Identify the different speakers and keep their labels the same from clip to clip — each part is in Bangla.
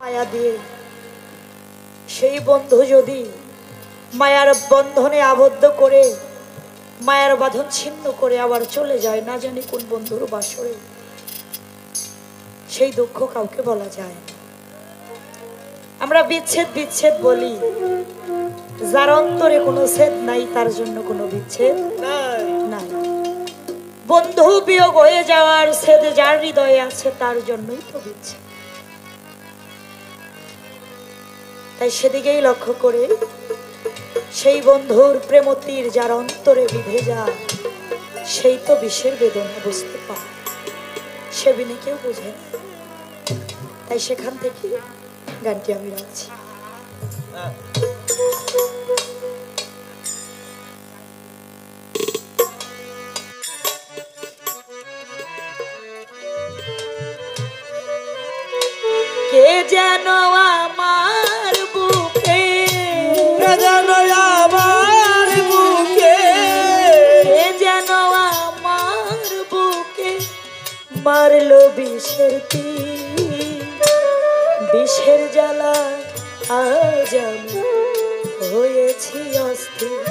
Speaker 1: মায়া দিয়ে সেই বন্ধু যদি মায়ার বন্ধনে আবদ্ধ করে মায়ার বাঁধন ছিন্ন করে আবার চলে যায়, না জানি কোন বন্ধুর বাসরে, সেই দুঃখ কাউকে বলা যায় না। আমরা বিচ্ছেদ বিচ্ছেদ বলি, যার অন্তরে কোনো ছেদ নাই তার জন্য কোনো বিচ্ছেদ নাই। বন্ধু বিয়োগ হয়ে যাওয়ার ছেদ যার হৃদয়ে আছে তার জন্যই তো বিচ্ছেদ। তাই সেদিকেই লক্ষ্য করে সেই বন্ধুর প্রেমতীর যার অন্তরে বিধে যায়, সেই তো বিষের বেদনা বুঝতে পারে, সে বিনে কেউ বুঝে। তাই সেখান থেকে গানটি আমি রাখছি। কে যেন আমার বুকে,
Speaker 2: কে যেন আমার বুকে,
Speaker 1: কে যেন আমার বুকে মারলো বিষের তীর, বিষের জ্বালা আজ আমি হয়েছি অস্থির,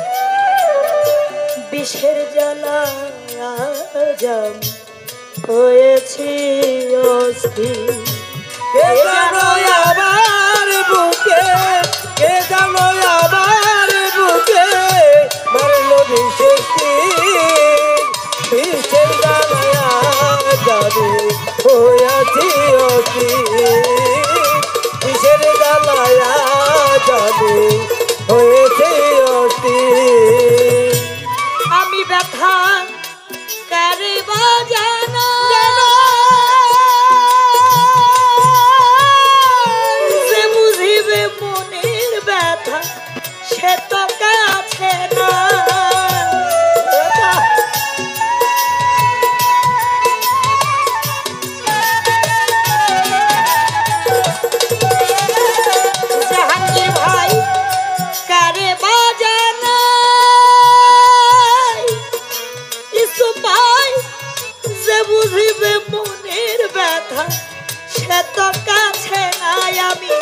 Speaker 1: বিষের জ্বালা আজ আমি হয়েছি অস্থির।
Speaker 2: কে যেন আমার বুকে, কে যেন আমার বুকে মারলো বিষের তীর, বিষের জ্বালায়া যাবে হয়েছি অস্থির, বিষের জ্বালায়া যাবে হয়েছে অস্থির।
Speaker 1: আমি ব্যথা কারে বাজানো, সে বুঝিবে মনের ব্যথা, সে তো কাছে না। জাহাঙ্গীর ভাই কারে বাজানো, ইসু ভাই সে বুঝিবে মনের ব্যথা, সে তো কাছে নাই। আমি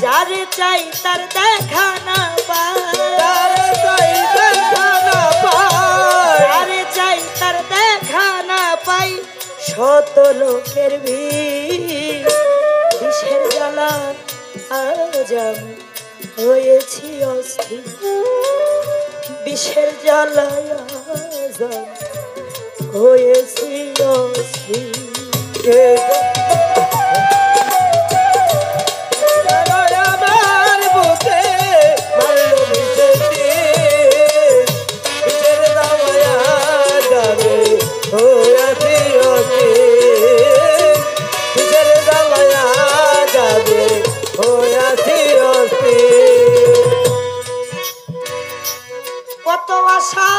Speaker 1: যারে চাই তার দেখা না পাই,
Speaker 2: তারে চাই দেখা না পাই,
Speaker 1: যারে চাই তার দেখা না পাই, শত লোকের ভিড়, বিষের জ্বালা আজ আমি হয়েছি অস্থির, বিষের জ্বালা আজ আমি হয়েছি অস্থির।
Speaker 2: কে যেন আমার বুকে মারলো বিষের তীর, বিষের জ্বালায়া যাবে হয়েছি অস্থির, বিষের জ্বালায়া যাবে হয়েছি অস্থির।
Speaker 1: কত আশা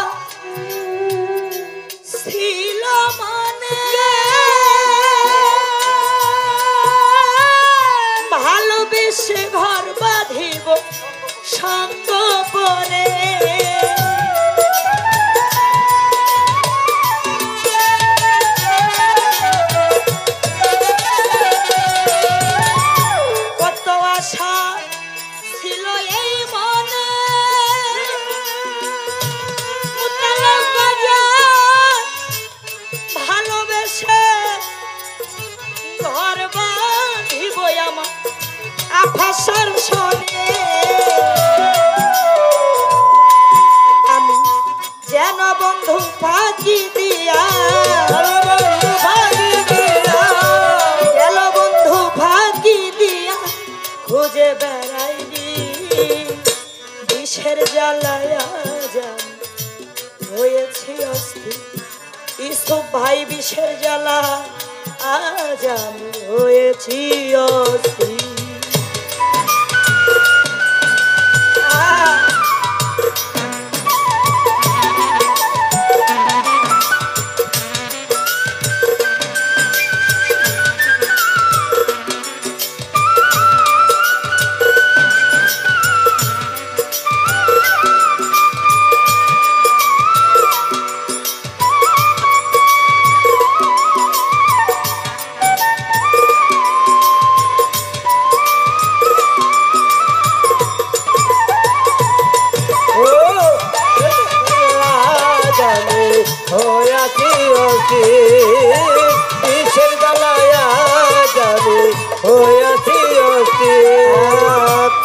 Speaker 1: ছিল মনে, ভালোবেসে ঘর বাঁধিব সঙ্গোপনে, কত আশা ছিল এই মনে, উতলা বাজার ভালোবেসে ঘর বাঁধিব আমার আফাসার শোনে। আমি যেন বন্ধু ফাঁকি দিয়া, গেল বন্ধু ফাঁকি দিয়া খুঁজে বেড়াইনি, বিষের জ্বালায়া যান হয়েছি অস্থির, ইসুফ ভাই বিষের জ্বালা আজ আমি হয়েছি অস্থির।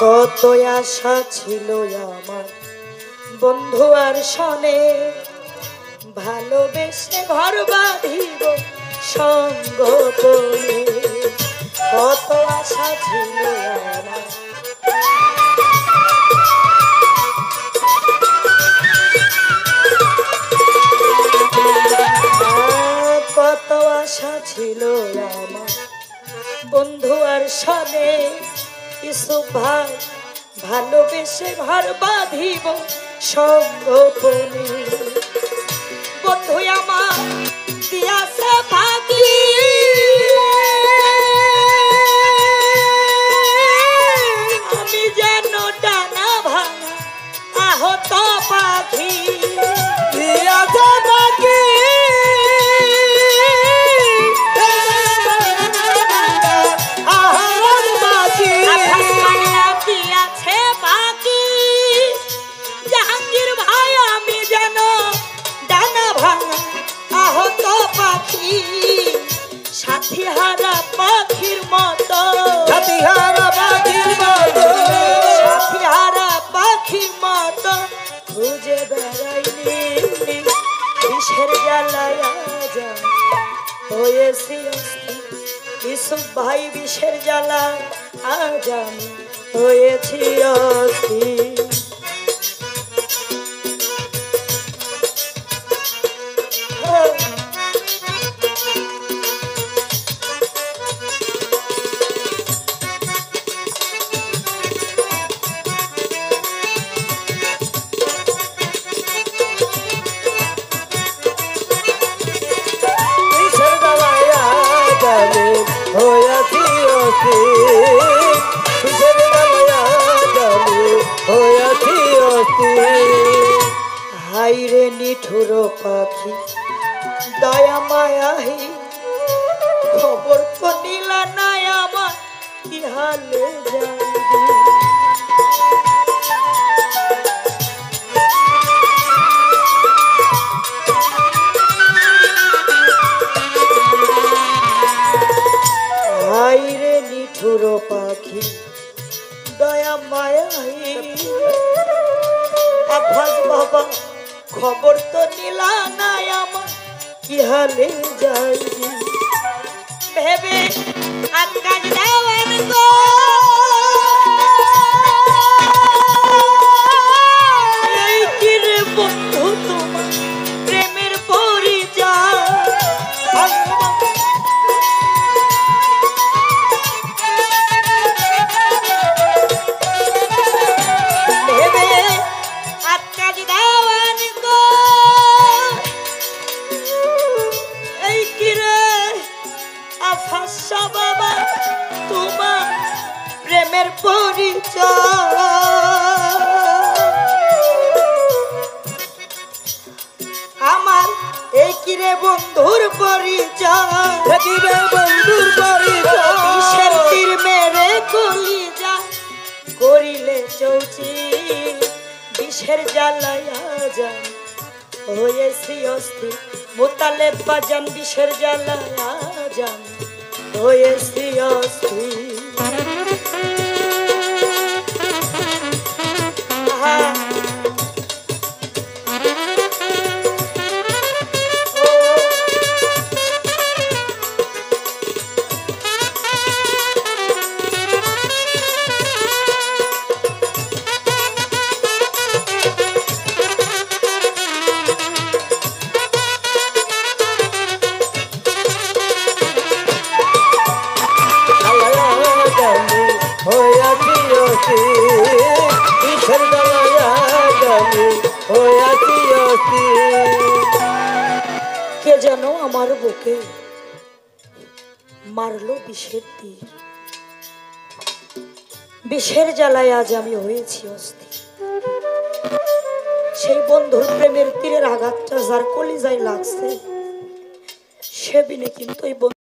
Speaker 1: কত আশা ছিল আমার বন্ধু আর শনে, ভালোবেসে ঘর বাঁধিব সঙ্গ করে। কত আশা ছিল আমার, কত আশা ছিল আমার বন্ধু আর শনে, ইসুফ ভাই ভালোবেসে ঘর বাঁধিব সঙ্গোপনে। বন্ধু আমার দিয়াছে ভাগি, আমি যেন ডানা ভাঙা আহত পাখি।
Speaker 2: দিয়াছে ভাগি,
Speaker 1: জাহাঙ্গীর ভাই আমি যেন ডানা ভাঙা আহত পাখি, সাথী হারা পাখির মতো,
Speaker 2: সাথী হারা পাখির মতো,
Speaker 1: সাথী হারা পাখির মতো খুঁজে বেড়াইনি। বিষের জ্বালায় যা হয়েছি অস্থির, ইসুফ ভাই বিষের জ্বালা আজ আমি হয়েছি অস্থির। হাইরে নিঠুর পাখি দয়া মায়াহি, খবর তো নিলা নাই আমার কি হালে যাইবি। হাইরে নিঠুর পাখি দয়া মায়াহি, আফাজ বাবা খবর তো নিলা নাই আমার কি হালে যাইবি। ভেবে আকাশ দেওয়ান গো, এই কি রে বন্ধু তোমার প্রেমের পরিচয়। ভেবে আকাশ দেওয়ান গো, এই কি রে আফাসা বাবা তোমার প্রেমের পরিচয়। আমার এই কি রে বন্ধুর পরিচয়,
Speaker 2: বন্ধুর পরিচয়,
Speaker 1: বিষের তীর মেরে কলি যা করিলে চৌচি, বিষের জ্বালায় যান হয়েছি অস্থির। মোতালেব বাজান বিষের জ্বালায় যান হয়েছি অস্থির। কে যেন আমার বুকে মারলো বিষের তীর, বিষের জ্বালায় আজ আমি হয়েছি অস্থির। সেই বন্ধুর প্রেমের তীরের আঘাতটা যার কলিজায় লাগছে, সে বিনে কিন্তু